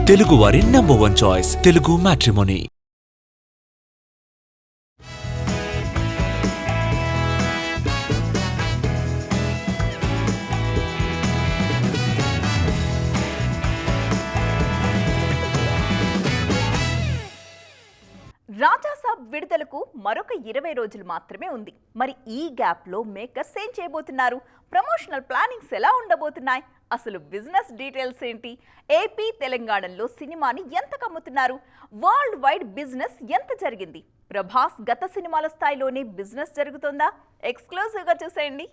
తెలుగువారి #1 choice Telugu matrimony. Raja Saab విడుదలకు మరొక 20 రోజులు మాత్రమే ఉంది. మరి ఈ గ్యాప్లో మేకర్స్ ఏం చేయబోతున్నారు? ప్రమోషనల్ ప్లానింగ్స్ ఎలా ఉండబోతున్నాయి? అసలు బిజినెస్ డీటెయిల్స్ ఏంటి? ఏపీ తెలంగాణలో సినిమాని ఎంత కమ్ముతున్నారు? వరల్డ్ వైడ్ బిజినెస్ ఎంత జరిగింది? ప్రభాస్ గత సినిమాల స్థాయిలోనే బిజినెస్ జరుగుతుందా? ఎక్స్క్లూజివ్గా చూసేయండి.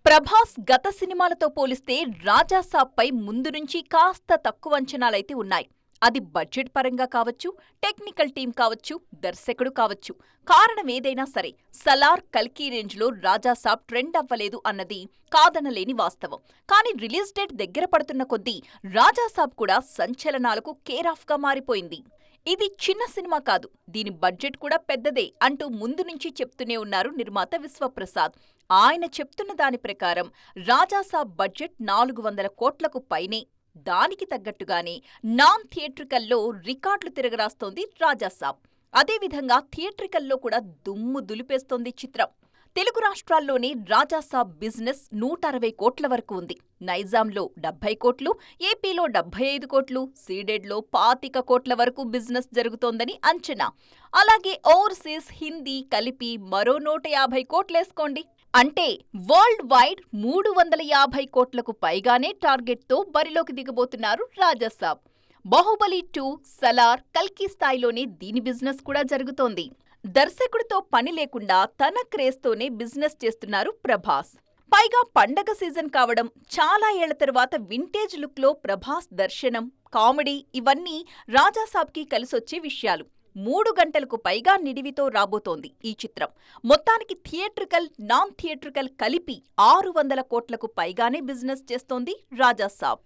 ప్రభాస్ గత సినిమాలతో పోలిస్తే రాజాసాబ్పై ముందు నుంచి కాస్త తక్కువ అంచనాలైతే ఉన్నాయి. అది బడ్జెట్ పరంగా కావచ్చు, టెక్నికల్ టీం కావచ్చు, దర్శకుడు కావచ్చు. కారణం ఏదైనా సరే సలార్, కల్కి రేంజ్లో రాజాసాబ్ ట్రెండ్ అవ్వలేదు అన్నది కాదనలేని వాస్తవం. కానీ రిలీజ్ డేట్ దగ్గర పడుతున్న కొద్దీ రాజాసాబ్ కూడా సంచలనాలకు కేరాఫ్గా మారిపోయింది. ఇది చిన్న సినిమా కాదు, దీని బడ్జెట్ కూడా పెద్దదే అంటూ ముందు నుంచి చెప్తూనే ఉన్నారు నిర్మాత విశ్వప్రసాద్. ఆయన చెప్తున్న దాని ప్రకారం రాజాసాబ్ బడ్జెట్ 400 కోట్లకు పైనే. దానికి తగ్గట్టుగానే నాన్ థియేట్రికల్లో రికార్డులు తిరగరాస్తోంది రాజాసాబ్. అదేవిధంగా థియేట్రికల్లో కూడా దుమ్ము దులిపేస్తోంది చిత్రం. తెలుగు రాష్ట్రాల్లోనే రాజాసాబ్ బిజినెస్ 160 కోట్ల వరకు ఉంది. నైజాంలో 70 కోట్లు, ఏపీలో 75 కోట్లు, సీడెడ్లో 25 కోట్ల వరకు బిజినెస్ జరుగుతోందని అంచనా. అలాగే ఓవర్సీస్, హిందీ కలిపి మరో 150 కోట్లేసుకోండి. అంటే వరల్డ్ వైడ్ 350 కోట్లకు పైగానే టార్గెట్తో బరిలోకి దిగబోతున్నారు రాజాసాబ్. బాహుబలి 2, సలార్, కల్కి స్థాయిలోనే దీని బిజినెస్ కూడా జరుగుతోంది. దర్శకుడితో పని లేకుండా తన క్రేజ్తోనే బిజినెస్ చేస్తున్నారు ప్రభాస్. పైగా పండగ సీజన్ కావడం, చాలా ఏళ్ల తర్వాత వింటేజ్ లుక్లో ప్రభాస్ దర్శనం, కామెడీ ఇవన్నీ రాజాసాబ్కి కలిసొచ్చే విషయాలు. 3 గంటలకు పైగా నిడివితో రాబోతోంది ఈ చిత్రం. మొత్తానికి థియేట్రికల్, నాన్ థియేట్రికల్ కలిపి 600 కోట్లకు పైగానే బిజినెస్ చేస్తోంది రాజాసాబ్.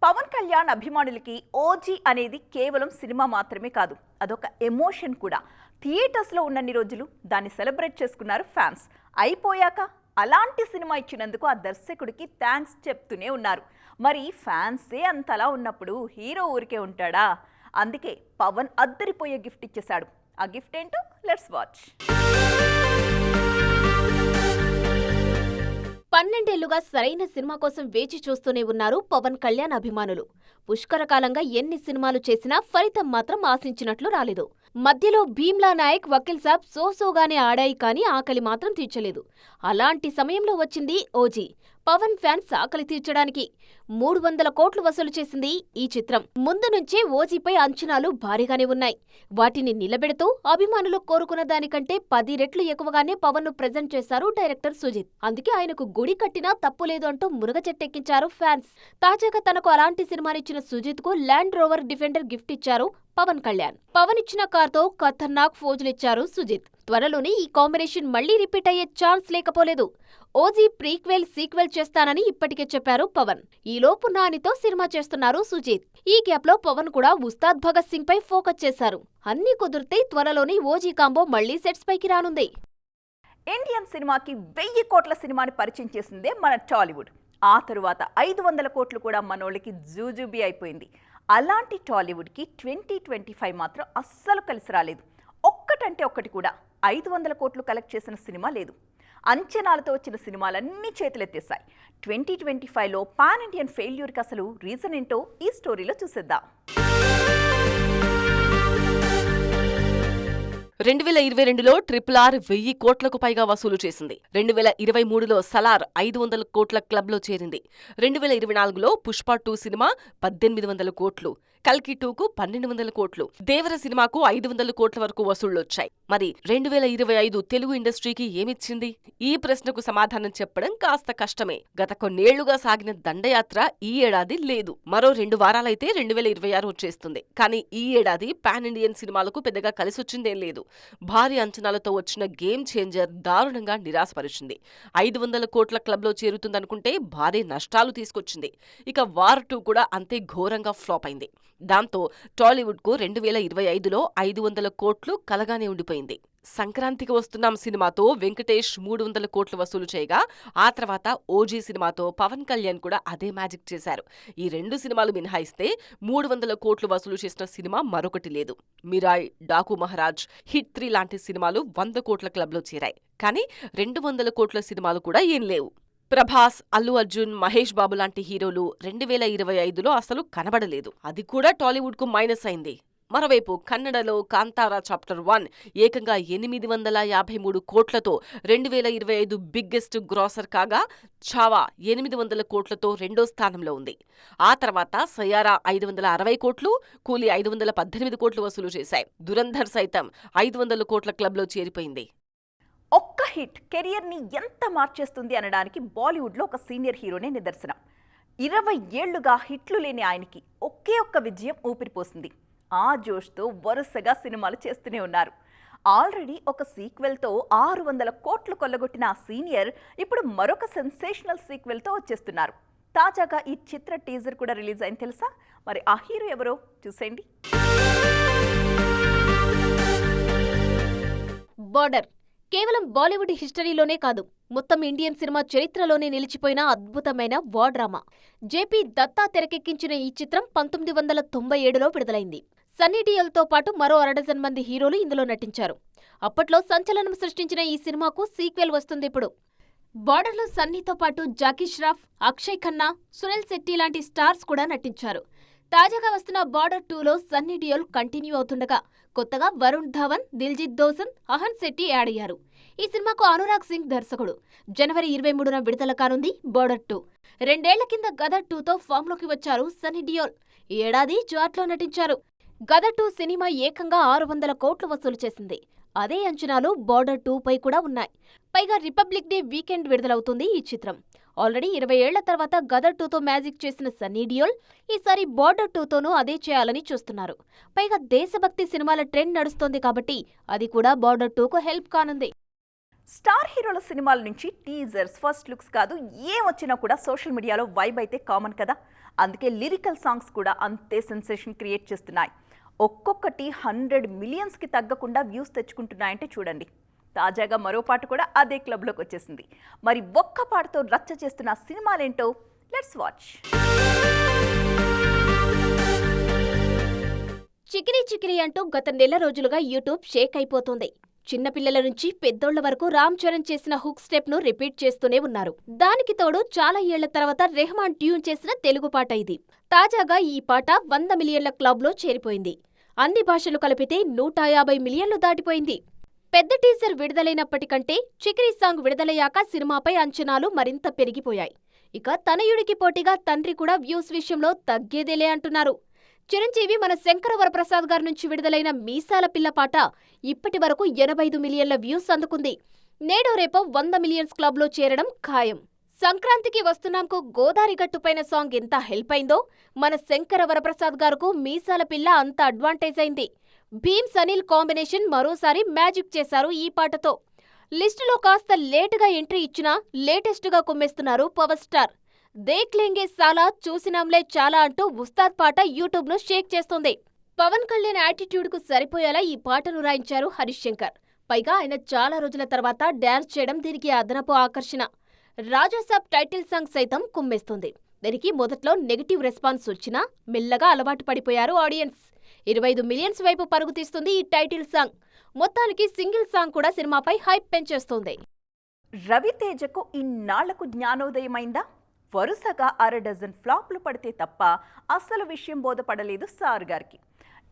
పవన్ కళ్యాణ్ అభిమానులకి ఓజీ అనేది కేవలం సినిమా మాత్రమే కాదు, అదొక ఎమోషన్ కూడా. థియేటర్స్లో ఉన్నన్ని రోజులు దాన్ని సెలబ్రేట్ చేసుకున్నారు ఫ్యాన్స్. అయిపోయాక అలాంటి సినిమా ఇచ్చినందుకు ఆ దర్శకుడికి థ్యాంక్స్ చెప్తూనే ఉన్నారు. మరి ఫ్యాన్సే అంతలా ఉన్నప్పుడు హీరో ఊరికే ఉంటాడా? అందుకే పవన్ అద్దరిపోయే గిఫ్ట్ ఇచ్చేశాడు. ఆ గిఫ్ట్ ఏంటో లెట్స్ వాచ్. 12 ఏళ్లుగా సరైన సినిమా కోసం వేచి చూస్తూనే ఉన్నారు పవన్ కళ్యాణ్ అభిమానులు. పుష్కరకాలంగా ఎన్ని సినిమాలు చేసినా ఫలితం మాత్రం ఆశించినట్లు రాలేదు. మధ్యలో భీమ్లా నాయక్, వకీల్ సాబ్ సోసోగానే ఆడాయి కానీ ఆకలి మాత్రం తీర్చలేదు. అలాంటి సమయంలో వచ్చింది ఓజీ. పవన్ ఫ్యాన్స్ ఆకలి తీర్చడానికి 300 కోట్లు వసూలు చేసింది ఈ చిత్రం. ముందు నుంచే ఓజీపై అంచనాలు భారీగానే ఉన్నాయి. వాటిని నిలబెడుతూ అభిమానులు కోరుకున్న దానికంటే 10 రెట్లు ఎక్కువగానే పవన్ ను ప్రెజెంట్ చేశారు డైరెక్టర్ సుజిత్. అందుకే ఆయనకు గుడి కట్టినా తప్పులేదు అంటూ మునగ చెట్టెక్కించారు ఫ్యాన్స్. తాజాగా తనకు అలాంటి సినిమానిచ్చిన సుజిత్ కు ల్యాండ్ రోవర్ డిఫెండర్ గిఫ్ట్ ఇచ్చారు పవన్ కళ్యాణ్. పవన్ ఇచ్చిన కార్తో ఖతర్నాక్ ఫోజులిచ్చారు సుజిత్. త్వరలోనే ఈ కాంబినేషన్ మళ్లీ రిపీట్ అయ్యే ఛాన్స్ లేకపోలేదు. ఓజీ ప్రీక్వెల్, సీక్వెల్ చేస్తానని ఇప్పటికే చెప్పారు పవన్. ఈలోపు నానితో సినిమా చేస్తున్నారు సుజిత్. ఈ గ్యాప్ లో పవన్ కూడా ఉస్తాద్ భగత్ సింగ్ పై ఫోకస్ చేశారు. అన్నీ కుదిరితే త్వరలోనే ఓజీ కాంబో మళ్లీ సెట్స్ పైకి రానుంది. ఇండియన్ సినిమాకి 1000 కోట్ల సినిమాని పరిచయం చేసిందే మన టాలీవుడ్. ఆ తరువాత 500 కోట్లు కూడా మనోళ్ళకి జూజుబీ అయిపోయింది. అలాంటి టాలీవుడ్కి 2025 మాత్రం అస్సలు కలిసి రాలేదు. ఒక్కటంటే ఒక్కటి కూడా 500 కోట్లు కలెక్ట్ చేసిన సినిమా లేదు. అంచనాలతో వచ్చిన సినిమాలన్నీ చేతులెత్తేశాయి. 2025లో పాన్ ఇండియన్ ఫెయిల్యూర్కి అసలు రీజన్ ఏంటో ఈ స్టోరీలో చూసేద్దాం. 2022లో RRR 1000 కోట్లకు పైగా వసూలు చేసింది. 2023లో సలార్ 500 కోట్ల క్లబ్లో చేరింది. 2024లో పుష్ప 2 సినిమా 1800 కోట్లు, కల్కి 2కు 1200 కోట్లు, దేవర సినిమాకు 500 కోట్ల వరకు వసూళ్లొచ్చాయి. మరి 2025 తెలుగు ఇండస్ట్రీకి ఏమిచ్చింది? ఈ ప్రశ్నకు సమాధానం చెప్పడం కాస్త కష్టమే. గత కొన్నేళ్లుగా సాగిన దండయాత్ర ఈ ఏడాది లేదు. మరో 2 వారాలైతే 2026 వచ్చేస్తుంది. కానీ ఈ ఏడాది పాన్ ఇండియన్ సినిమాలకు పెద్దగా కలిసొచ్చిందేం లేదు. భారీ అంచనాలతో వచ్చిన గేమ్ చేంజర్ దారుణంగా నిరాశపరిచింది. 500 కోట్ల క్లబ్లో చేరుతుందనుకుంటే భారీ నష్టాలు తీసుకొచ్చింది. ఇక వార్ 2 కూడా అంతే ఘోరంగా ఫ్లాప్ అయింది. దాంతో టాలీవుడ్కు 2025లో 500 కోట్లు కలగానే ఉండిపోయింది. సంక్రాంతికి వస్తున్నాం సినిమాతో వెంకటేష్ 300 కోట్లు వసూలు చేయగా, ఆ తర్వాత ఓజీ సినిమాతో పవన్ కళ్యాణ్ కూడా అదే మ్యాజిక్ చేశారు. ఈ 2 సినిమాలు మినహాయిస్తే 300 కోట్లు వసూలు చేసిన సినిమా మరొకటి లేదు. మిరాయ్, డాకు మహారాజ్, హిట్ 3 లాంటి సినిమాలు 100 కోట్ల క్లబ్లో చేరాయి. కానీ 200 కోట్ల సినిమాలు కూడా ఏం లేవు. ప్రభాస్, అల్లు అర్జున్, మహేష్ బాబు లాంటి హీరోలు 2025లో అసలు కనబడలేదు. అది కూడా టాలీవుడ్ కు మైనస్ అయింది. మరోవైపు కన్నడలో కాంతారా చాప్టర్ 1 ఏకంగా 853 కోట్లతో 2025 బిగ్గెస్ట్ గ్రాసర్ కాగా, ఛావా 800 కోట్లతో రెండో స్థానంలో ఉంది. ఆ తర్వాత సయారా 560 కోట్లు, కూలీ 518 కోట్లు వసూలు చేశాయి. దురంధర్ సైతం 500 కోట్ల క్లబ్లో చేరిపోయింది. ఒక్క హిట్ కెరియర్ని ఎంత మార్చేస్తుంది అనడానికి బాలీవుడ్లో ఒక సీనియర్ హీరోనే నిదర్శనం. 20 ఏళ్లుగా హిట్లు లేని ఆయనకి ఒకే ఒక్క విజయం ఊపిరిపోసింది. ఆ జోష్తో వరుసగా సినిమాలు చేస్తూనే ఉన్నారు. ఆల్రెడీ ఒక సీక్వెల్తో 600 కోట్లు కొల్లగొట్టిన ఆ సీనియర్ ఇప్పుడు మరొక సెన్సేషనల్ సీక్వెల్తో వచ్చేస్తున్నారు. తాజాగా ఈ చిత్ర టీజర్ కూడా రిలీజ్ అయింది తెలుసా? మరి ఆ హీరో ఎవరో చూసేయండి. బోర్డర్ కేవలం బాలీవుడ్ హిస్టరీలోనే కాదు, మొత్తం ఇండియన్ సినిమా చరిత్రలోనే నిలిచిపోయిన అద్భుతమైన వార్ డ్రామా. జేపీ దత్తా తెరకెక్కించిన ఈ చిత్రం 1997లో విడుదలైంది. సన్నీ డియోల్తో పాటు మరో 60 మంది హీరోలు ఇందులో నటించారు. అప్పట్లో సంచలనం సృష్టించిన ఈ సినిమాకు సీక్వెల్ వస్తుంది ఇప్పుడు. బార్డర్లో సన్నీతో పాటు జాకీ ష్రాఫ్, అక్షయ్ ఖన్నా, సునీల్ శెట్టి లాంటి స్టార్స్ కూడా నటించారు. తాజాగా వస్తున్న బార్డర్ 2లో సన్నీ డియోల్ కంటిన్యూ అవుతుండగా, కొత్తగా వరుణ్ ధవన్, దిల్జిత్ దోసన్, అహన్ శెట్టి యాడ్ అయ్యారు. ఈ సినిమాకు అనురాగ్ సింగ్ దర్శకుడు. జనవరి 23న విడుదల కానుంది బార్డర్ 2. 2 ఏళ్ల కింద గదర్ 2తో ఫామ్లోకి వచ్చారు సన్నీ డియోల్. ఈ ఏడాది జాట్లో నటించారు. గదర్ 2 సినిమా ఏకంగా 600 కోట్లు వసూలు చేసింది. అదే అంచనాలు బార్డర్ 2పై కూడా ఉన్నాయి. పైగా రిపబ్లిక్ డే వీకెండ్ విడుదలవుతుంది ఈ చిత్రం. ఆల్రెడీ 20 ఏళ్ల తర్వాత గదర్ 2తో మ్యాజిక్ చేసిన సన్నీ డియోల్ ఈసారి బార్డర్ 2తోనూ అదే చేయాలని చూస్తున్నారు. పైగా దేశభక్తి సినిమాల ట్రెండ్ నడుస్తోంది కాబట్టి అది కూడా బార్డర్ 2కు హెల్ప్ కానుంది. స్టార్ హీరోల సినిమాల నుంచి టీజర్స్, ఫస్ట్ లుక్స్ కాదు ఏం వచ్చినా కూడా సోషల్ మీడియాలో వైబ్ అయితే కామన్ కదా. అందుకే లిరికల్ సాంగ్స్ కూడా అంతే సెన్సేషన్ క్రియేట్ చేస్తున్నాయి. ఒక్కొక్కటి 100 మిలియన్స్కి తగ్గకుండా వ్యూస్ తెచ్చుకుంటున్నాయంటే చూడండి. తాజాగా మరో పాట కూడా అదే క్లబ్లోకి వచ్చేసింది. మరి ఒక్క పాటతో రచ్చ చేస్తున్న సినిమాలేంటో లెట్స్ వాచ్. చికిరీ చికిరీ అంటూ గత నెల రోజులుగా యూట్యూబ్ షేక్ అయిపోతోంది. చిన్నపిల్లల నుంచి పెద్దోళ్ల వరకు రామ్ చరణ్ చేసిన హుక్ స్టెప్ ను రిపీట్ చేస్తూనే ఉన్నారు. దానికి తోడు చాలా ఏళ్ల తర్వాత రెహమాన్ ట్యూన్ చేసిన తెలుగు పాట ఇది. తాజాగా ఈ పాట 100 మిలియన్ల క్లబ్లో చేరిపోయింది. అన్ని భాషలు కలిపితే 150 మిలియన్లు దాటిపోయింది. పెద్ద టీజర్ విడుదలైనప్పటికంటే చికిరీ సాంగ్ విడుదలయ్యాక సినిమాపై అంచనాలు మరింత పెరిగిపోయాయి. ఇక తనయుడికి పోటీగా తండ్రి కూడా వ్యూస్ విషయంలో తగ్గేదేలే అంటున్నారు. చిరంజీవి మన శంకర వరప్రసాద్ గారి నుంచి విడుదలైన మీసాల పిల్ల పాట ఇప్పటి వరకు 85 మిలియన్ల వ్యూస్ అందుకుంది. నేడో రేపో 100 మిలియన్స్ క్లబ్లో చేరడం ఖాయం. సంక్రాంతికి వస్తున్నాంకు గోదారి గట్టుపైన సాంగ్ ఎంత హెల్ప్ అయిందో, మన శంకర వరప్రసాద్ గారుకు మీసాల పిల్ల అంత అడ్వాంటేజ్ అయింది. భీమ్ సనీల్ కాంబినేషన్ మరోసారి మ్యాజిక్ చేశారు ఈ పాటతో. లిస్టులో కాస్త లేటుగా ఎంట్రీ ఇచ్చినా లేటెస్టుగా కుమ్మేస్తున్నారు పవర్ స్టార్. దేఖ్ లేంగే సాలా, చూసినాంలే చాలా అంటూ ఉస్తాద్ పాట యూట్యూబ్ ను షేక్ చేస్తోంది. పవన్ కళ్యాణ్ యాటిట్యూడ్ కు సరిపోయేలా ఈ పాటను రాయించారు హరీష్ శంకర్. పైగా ఆయన చాలా రోజుల తర్వాత డాన్స్ చేయడం దీనికి అదనపు ఆకర్షణ. రాజాసాబ్ టైటిల్ సాంగ్ సైతం కుమ్మేస్తుంది. దీనికి మొదట్లో నెగటివ్ రెస్పాన్స్ వచ్చినా మెల్లగా అలవాటు పడిపోయారు ఆడియన్స్. 25 మిలియన్స్ వైపు పరుగు తీస్తుంది ఈ టైటిల్ సాంగ్. మొత్తానికి సింగిల్ సాంగ్ కూడా సినిమాపై హైప్ పెంచేస్తోంది. రవితేజకు ఇన్నాళ్లకు జ్ఞానోదయమైందా? వరుసగా 6 డజన్ ఫ్లాప్లు పడితే తప్ప అసలు విషయం బోధపడలేదు సార్ గారికి.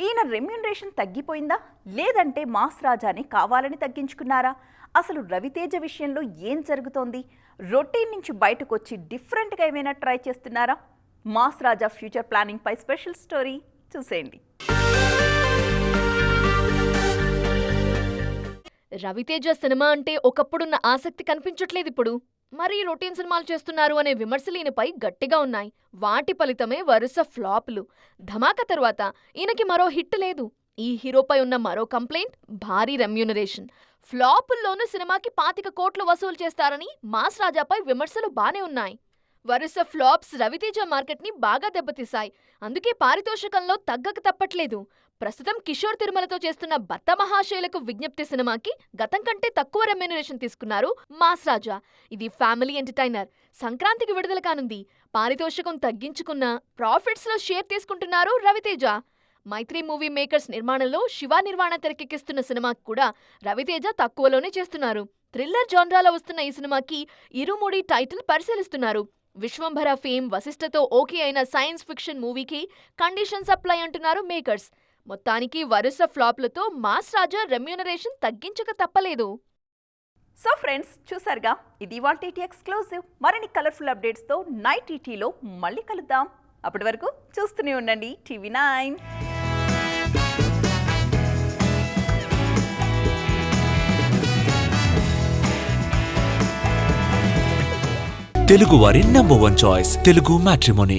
ఈయన రెమ్యూనరేషన్ తగ్గిపోయిందా, లేదంటే మాస్ రాజాని కావాలని తగ్గించుకున్నారా? అసలు రవితేజ విషయంలో ఏం జరుగుతోంది? రొటీన్ నుంచి బయటకు వచ్చి డిఫరెంట్గా ఏమైనా ట్రై చేస్తున్నారా? మాస్ రాజా ఫ్యూచర్ ప్లానింగ్ పై స్పెషల్ స్టోరీ చూసేయండి. రవితేజ సినిమా అంటే ఒకప్పుడున్న ఆసక్తి కనిపించట్లేదు ఇప్పుడు. మరీ రొటీన్ సినిమాలు చేస్తున్నారు అనే విమర్శలు ఈయనపై గట్టిగా ఉన్నాయి. వాటి ఫలితమే వరుస ఫ్లాపులు. ధమాకా తరువాత ఈయనకి మరో హిట్ లేదు. ఈ హీరోపై ఉన్న మరో కంప్లైంట్ భారీ రెమ్యూనరేషన్. ఫ్లాపుల్లోనూ సినిమాకి 25 కోట్లు వసూలు చేస్తారని మాస్ రాజాపై విమర్శలు బానే ఉన్నాయి. వరుస ఫ్లాప్స్ రవితేజ మార్కెట్ని బాగా దెబ్బతీశాయి. అందుకే పారితోషికంలో తగ్గక తప్పట్లేదు. ప్రస్తుతం కిషోర్ తిరుమలతో చేస్తున్న భర్త మహాశయులకు విజ్ఞప్తి సినిమాకి గతం కంటే తక్కువ రెమ్యూనరేషన్ తీసుకున్నారు మాస్ రాజా. ఇది ఫ్యామిలీ ఎంటర్టైనర్. సంక్రాంతికి విడుదల కానుంది. పారితోషికం తగ్గించుకున్న ప్రాఫిట్స్ లో షేర్ తీసుకుంటున్నారు రవితేజ. మైత్రి మూవీ మేకర్స్ నిర్మాణంలో శివ నిర్వాణ తెరకెక్కిస్తున్న సినిమాకి కూడా రవితేజ తక్కువలోనే చేస్తున్నారు. థ్రిల్లర్ జాన్రాలో వస్తున్న ఈ సినిమాకి ఇరుముడి టైటిల్ పరిశీలిస్తున్నారు. విశ్వంభర ఫేమ్ వశిష్ఠతో ఓకే అయిన సైన్స్ ఫిక్షన్ మూవీకి కండిషన్స్ అప్లై అంటున్నారు మేకర్స్. మొత్తానికి వరుస ఫ్లాప్లతో మాస్ రాజా రెమ్యూనరేషన్ తగ్గించక తప్పలేదు. సో ఫ్రెండ్స్, చూసారుగా, ఇది ఇవాల్టి ఎక్స్క్లూజివ్. మరిన్ని కలర్ఫుల్ అప్డేట్స్తో నైట్ టీటీలో మళ్ళీ కలుద్దాం. అప్పటి వరకు చూస్తూనే ఉండండి TV9. తెలుగువారి నంబర్ 1 చాయిస్ తెలుగు మ్యాట్రిమోనీ.